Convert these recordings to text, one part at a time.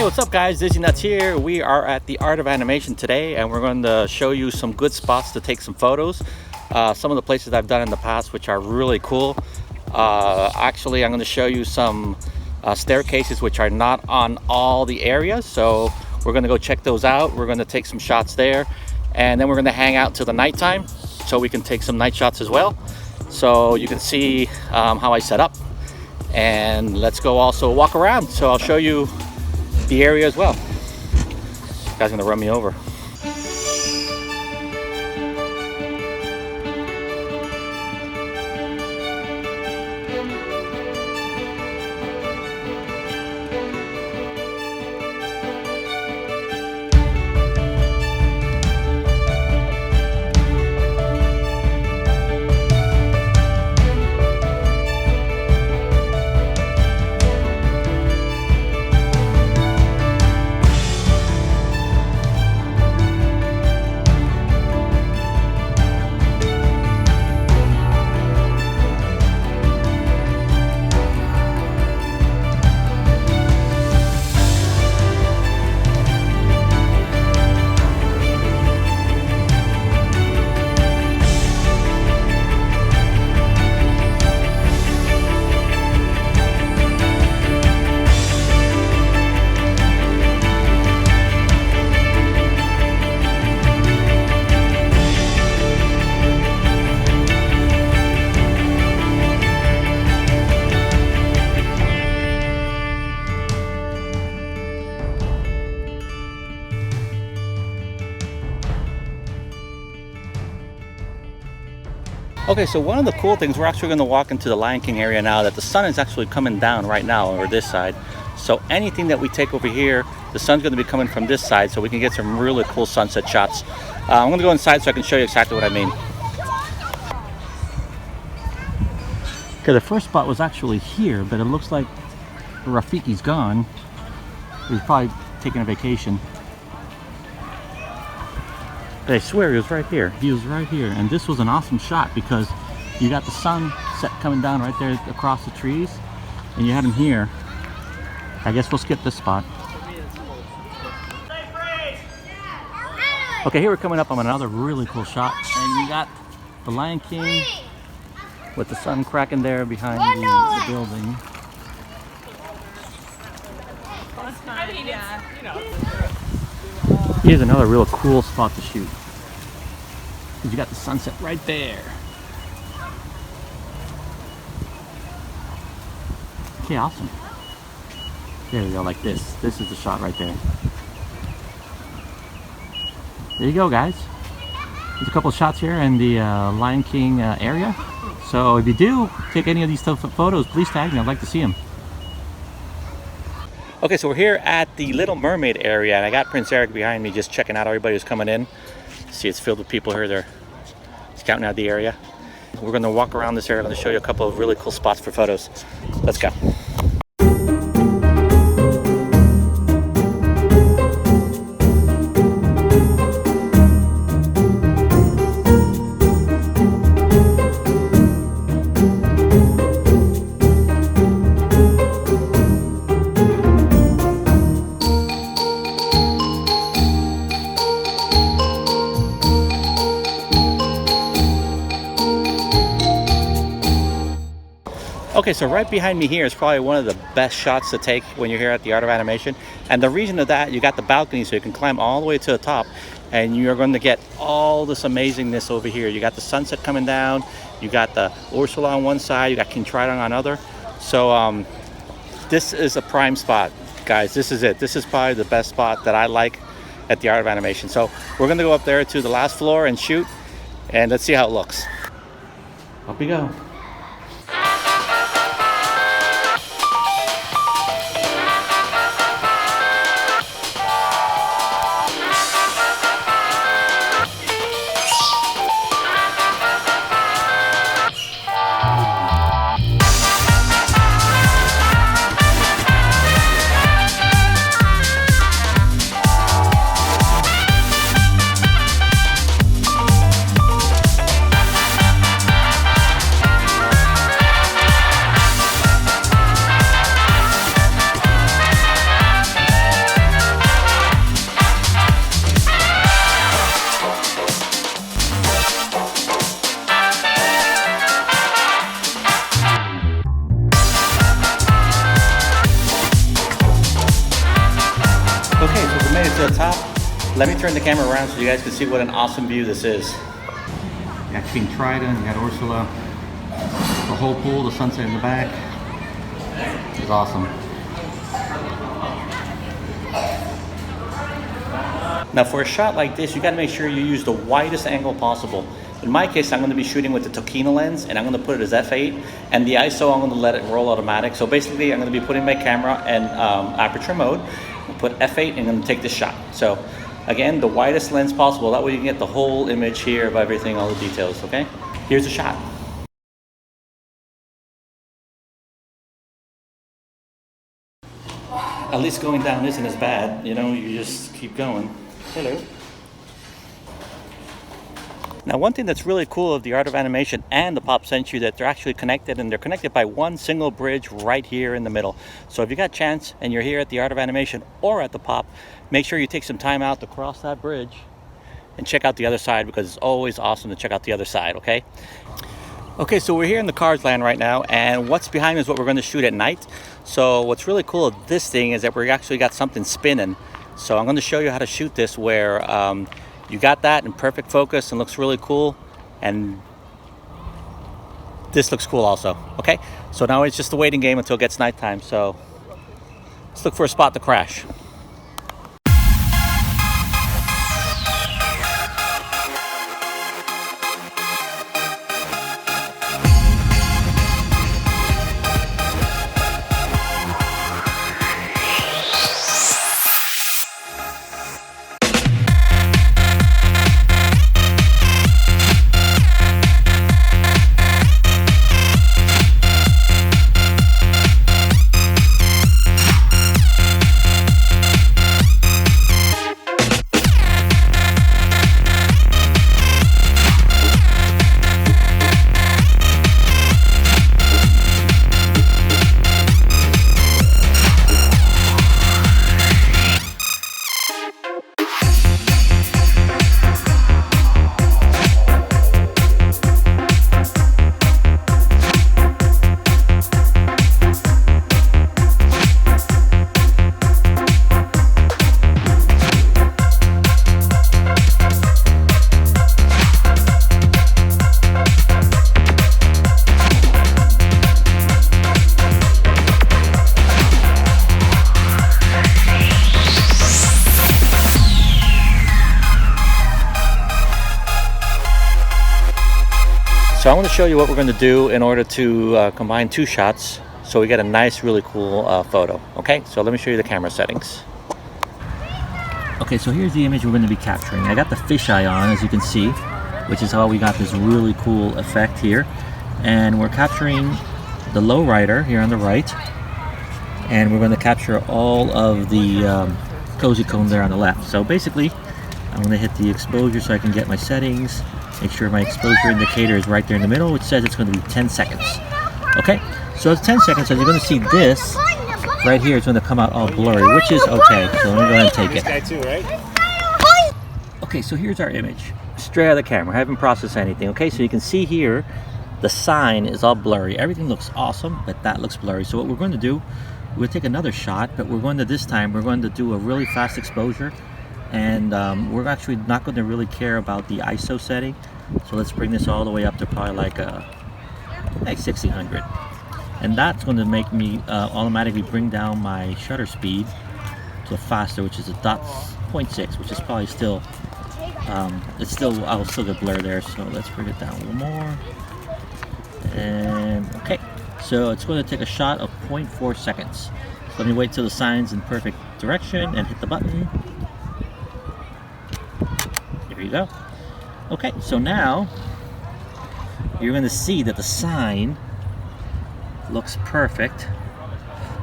what's up guys, Dizzy Nuts here. We are at the Art of Animation today and we're going to show you some good spots to take some photos. Some of the places I've done in the past which are really cool. Actually, I'm going to show you some staircases which are not on all the areas, so we're going to go check those out. We're going to take some shots there and then we're going to hang out till the nighttime so we can take some night shots as well, so you can see how I set up. And let's go also walk around, so I'll show you the area as well. This guy's gonna run me over. Okay, so one of the cool things, we're actually going to walk into the Lion King area now that the sun is actually coming down right now over this side. So anything that we take over here, the sun's going to be coming from this side, so we can get some really cool sunset shots. I'm going to go inside so I can show you exactly what I mean. Okay, the first spot was actually here, but it looks like Rafiki's gone. He's probably taking a vacation. But I swear he was right here. He was right here. And this was an awesome shot because you got the sunset coming down right there across the trees. And you had him here. I guess we'll skip this spot. Okay, here we're coming up on another really cool shot. And you got the Lion King with the sun cracking there behind the building. Here's another real cool spot to shoot. You got the sunset right there. Okay, awesome. There you go, like this. This is the shot right there. There you go, guys. There's a couple of shots here in the Lion King area. So if you do take any of these photos, please tag me. I'd like to see them. Okay, so we're here at the Little Mermaid area, and I got Prince Eric behind me just checking out everybody who's coming in. See, it's filled with people here. They're scouting out the area. We're going to walk around this area. I'm going to show you a couple of really cool spots for photos. Let's go. Okay, so right behind me here is probably one of the best shots to take when you're here at the Art of Animation. And the reason of that, you got the balcony so you can climb all the way to the top and you're going to get all this amazingness over here. You got the sunset coming down, you got the Ursula on one side, you got King Triton on other. So this is a prime spot, guys. This is it. This is probably the best spot that I like at the Art of Animation. So we're going to go up there to the last floor and shoot, and let's see how it looks. Up we go. Let me turn the camera around so you guys can see what an awesome view this is. You got King Trident, you got Ursula, the whole pool, the sunset in the back. It's awesome. Now for a shot like this, you got to make sure you use the widest angle possible. In my case, I'm going to be shooting with the Tokina lens, and I'm going to put it as f8, and the ISO, I'm going to let it roll automatic. So basically, I'm going to be putting my camera in aperture mode. I'll put f8 and I'm going to take this shot. So again, the widest lens possible. That way you can get the whole image here of everything, all the details, okay? Here's a shot. At least going down isn't as bad, you know, you just keep going. Hello. Now, one thing that's really cool of the Art of Animation and the Pop Century, that they're actually connected, and they're connected by one single bridge right here in the middle. So if you got a chance and you're here at the Art of Animation or at the Pop, make sure you take some time out to cross that bridge and check out the other side, because it's always awesome to check out the other side, okay? Okay, so we're here in the Cars Land right now, and what's behind is what we're going to shoot at night. So what's really cool of this thing is that we actually got something spinning. So I'm going to show you how to shoot this where you got that in perfect focus and looks really cool, and this looks cool also, okay? So now it's just a waiting game until it gets nighttime, so let's look for a spot to crash. So I want to show you what we're going to do in order to combine two shots so we get a nice, really cool photo. Okay, so let me show you the camera settings. Okay, so here's the image we're going to be capturing. I got the fisheye on, as you can see, which is how we got this really cool effect here. And we're capturing the lowrider here on the right, and we're going to capture all of the cozy cone there on the left. So basically, I'm going to hit the exposure so I can get my settings. Make sure my exposure indicator is right there in the middle, which says it's going to be 10 seconds. Okay, so it's 10 seconds, so you're going to see this right here. It's going to come out all blurry, which is okay. So let me go ahead and take it. This guy too, right? Okay, so here's our image. Straight out of the camera. I haven't processed anything. Okay, so you can see here, the sign is all blurry. Everything looks awesome, but that looks blurry. So what we're going to do, we'll take another shot, but we're going to, this time, we're going to do a really fast exposure. And we're actually not going to really care about the ISO setting, so let's bring this all the way up to probably like 1600, and that's going to make me automatically bring down my shutter speed to faster, which is a 0.6, which is probably still I'll still get blur there. So let's bring it down a little more, and okay, so it's going to take a shot of 0.4 seconds. So let me wait till the sign's in perfect direction and hit the button. There you go. Okay, so now you're going to see that the sign looks perfect,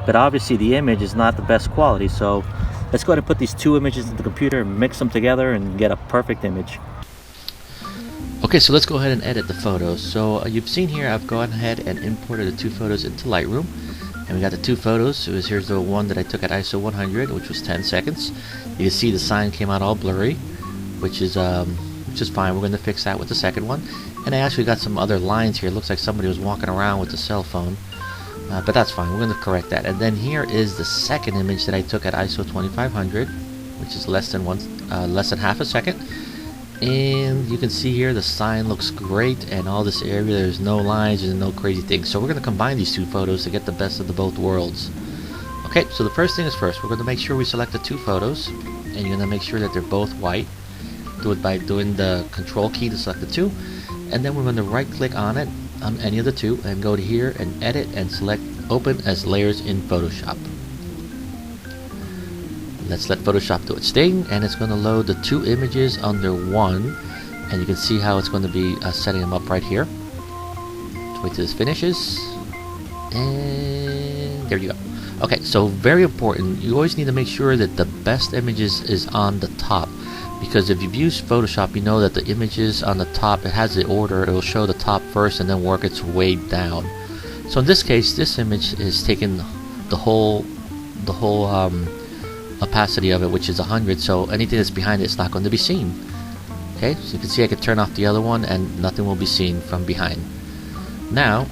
but obviously the image is not the best quality. So let's go ahead and put these two images in the computer and mix them together and get a perfect image. Okay, so let's go ahead and edit the photos. So you've seen here I've gone ahead and imported the two photos into Lightroom, and we got the two photos. Here's the one that I took at ISO 100, which was 10 seconds. You can see the sign came out all blurry, which is fine. We're going to fix that with the second one. And I actually got some other lines here. It looks like somebody was walking around with a cell phone, but that's fine. We're going to correct that. And then here is the second image that I took at ISO 2500, which is less than less than half a second. And you can see here the sign looks great, and all this area, there's no lines and no crazy things. So we're going to combine these two photos to get the best of the both worlds. Okay, so the first thing is first, we're going to make sure we select the two photos, and you're going to make sure that they're both white. Do it by doing the control key to select the two, and then we're going to right click on it, on any of the two, and go to here and edit and select open as layers in Photoshop. Let's let Photoshop do its thing, and it's going to load the two images under one, and you can see how it's going to be setting them up right here. Let's wait till this finishes, and there you go. Okay, so very important, you always need to make sure that the best images is on the top, because if you've used Photoshop, you know that the images on the top, it has the order, it will show the top first and then work its way down. So in this case, this image is taking the whole opacity of it, which is 100, so anything that's behind it is not going to be seen. Okay, so you can see I can turn off the other one and nothing will be seen from behind. Now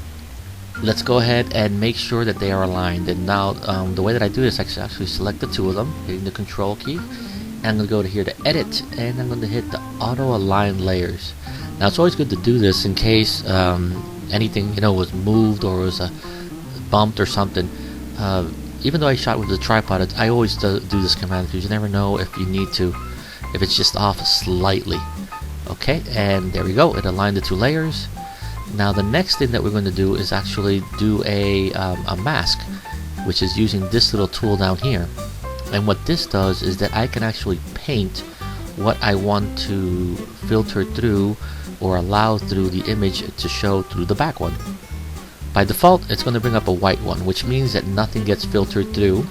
let's go ahead and make sure that they are aligned, and now the way that I do this, I actually select the two of them, hitting the control key, and I'm going to go to here to edit, and I'm going to hit the auto align layers. Now it's always good to do this in case anything was moved or was bumped or something. Even though I shot with the tripod, I always do this command because you never know if you need to, if it's just off slightly. Okay, and there we go, it aligned the two layers. Now the next thing that we're going to do is actually do a mask, which is using this little tool down here. And what this does is that I can actually paint what I want to filter through or allow through the image to show through the back one. By default, it's going to bring up a white one, which means that nothing gets filtered through.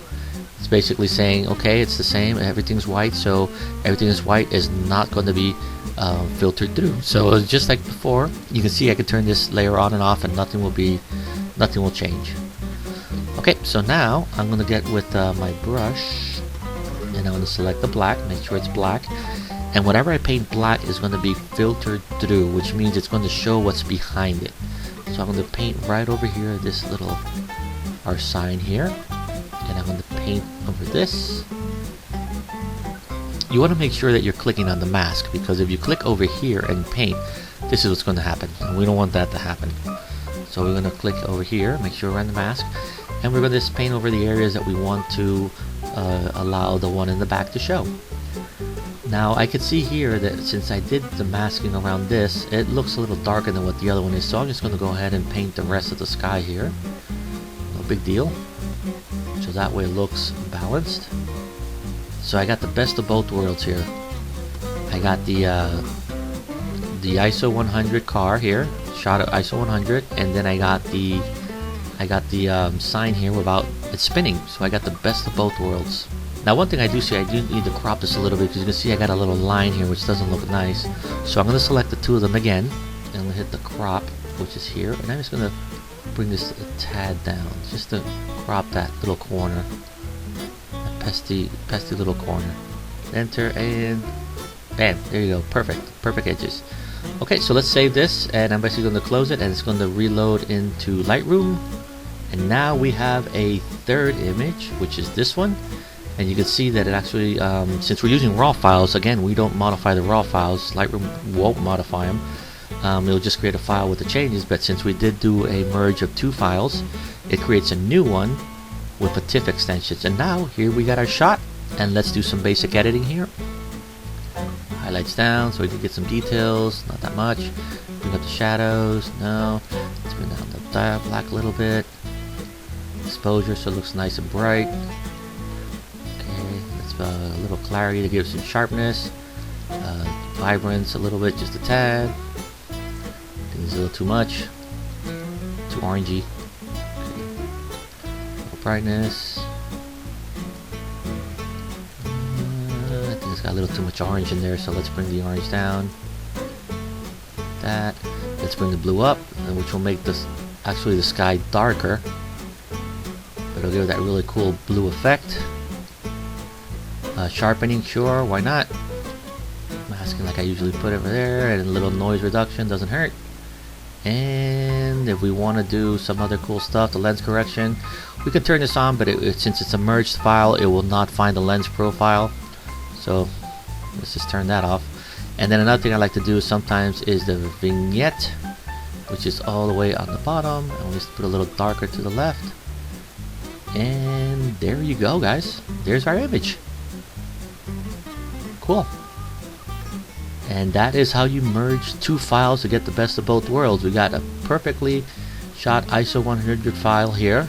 It's basically saying, okay, it's the same, everything's white, so everything is white is not going to be filtered through. So just like before, you can see I can turn this layer on and off, and nothing will change. Okay, so now I'm going to get with my brush, and I'm going to select the black, make sure it's black, and whatever I paint black is going to be filtered through, which means it's going to show what's behind it. So I'm going to paint right over here, this little, our sign here, and I'm going to paint over this. You want to make sure that you're clicking on the mask, because if you click over here and paint, this is what's going to happen, and we don't want that to happen. So we're going to click over here, make sure we're on the mask, and we're going to just paint over the areas that we want to allow the one in the back to show. Now I can see here that since I did the masking around this, it looks a little darker than what the other one is, so I'm just going to go ahead and paint the rest of the sky here. No big deal. So that way it looks balanced. So I got the best of both worlds here. I got the ISO 100 car here, shot at ISO 100, and then I got the sign here without it spinning. So I got the best of both worlds. Now one thing I do see, I do need to crop this a little bit, because you can see I got a little line here which doesn't look nice. So I'm going to select the two of them again, and I'm going to hit the crop, which is here, and I'm just going to bring this a tad down, just to crop that little corner, that pesky little corner. Enter, and bam, there you go, perfect edges. Okay, so let's save this, and I'm basically going to close it, and it's going to reload into Lightroom. And now we have a third image, which is this one. And you can see that it actually, since we're using raw files, again, we don't modify the raw files. Lightroom won't modify them. It'll just create a file with the changes. But since we did do a merge of two files, it creates a new one with a TIFF extensions. And now here we got our shot. And let's do some basic editing here. Highlights down so we can get some details. Not that much. Bring up the shadows. No. Let's bring down the black a little bit. Exposure so it looks nice and bright. A little clarity to give some sharpness, vibrance a little bit, just a tad. I think it's a little too much, too orangey. Okay. A little brightness. I think it's got a little too much orange in there, so let's bring the orange down. That. Let's bring the blue up, which will make this actually the sky darker, but it'll give it that really cool blue effect. Sharpening, sure, why not? Masking like I usually put over there, and a little noise reduction doesn't hurt. And if we want to do some other cool stuff, the lens correction, we could turn this on, but since it's a merged file, it will not find the lens profile. So Let's just turn that off. And then another thing I like to do sometimes is the vignette, which is all the way on the bottom, and we'll just put a little darker to the left. And there you go, guys. There's our image. Cool. And that is how you merge two files to get the best of both worlds. We got a perfectly shot ISO 100 file here,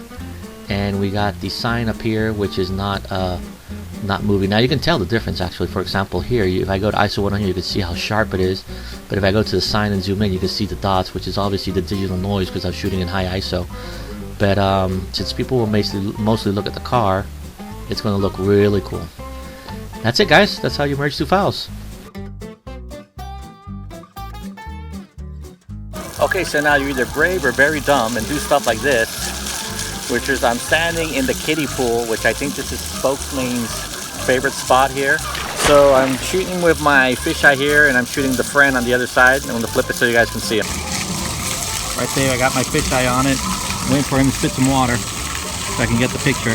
and we got the sign up here, which is not moving. Now you can tell the difference actually. For example, here, if I go to ISO 100, you can see how sharp it is. But if I go to the sign and zoom in, you can see the dots, which is obviously the digital noise because I'm shooting in high ISO. But since people will mostly look at the car, it's going to look really cool. That's it, guys. That's how you merge two files. Okay, so now you're either brave or very dumb and do stuff like this, which is I'm standing in the kiddie pool, which I think this is Spokesman's favorite spot here. So I'm shooting with my fisheye here, and I'm shooting the friend on the other side. I'm going to flip it so you guys can see him. Right there, I got my fisheye on it, waiting for him to spit some water so I can get the picture.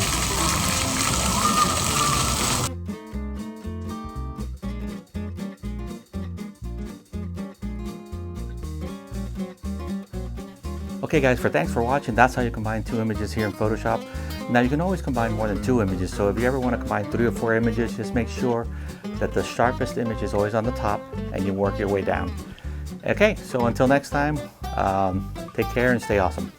Okay guys, thanks for watching. That's how you combine two images here in Photoshop. Now you can always combine more than two images, so if you ever want to combine 3 or 4 images, just make sure that the sharpest image is always on the top and you work your way down. Okay, so until next time, take care and stay awesome.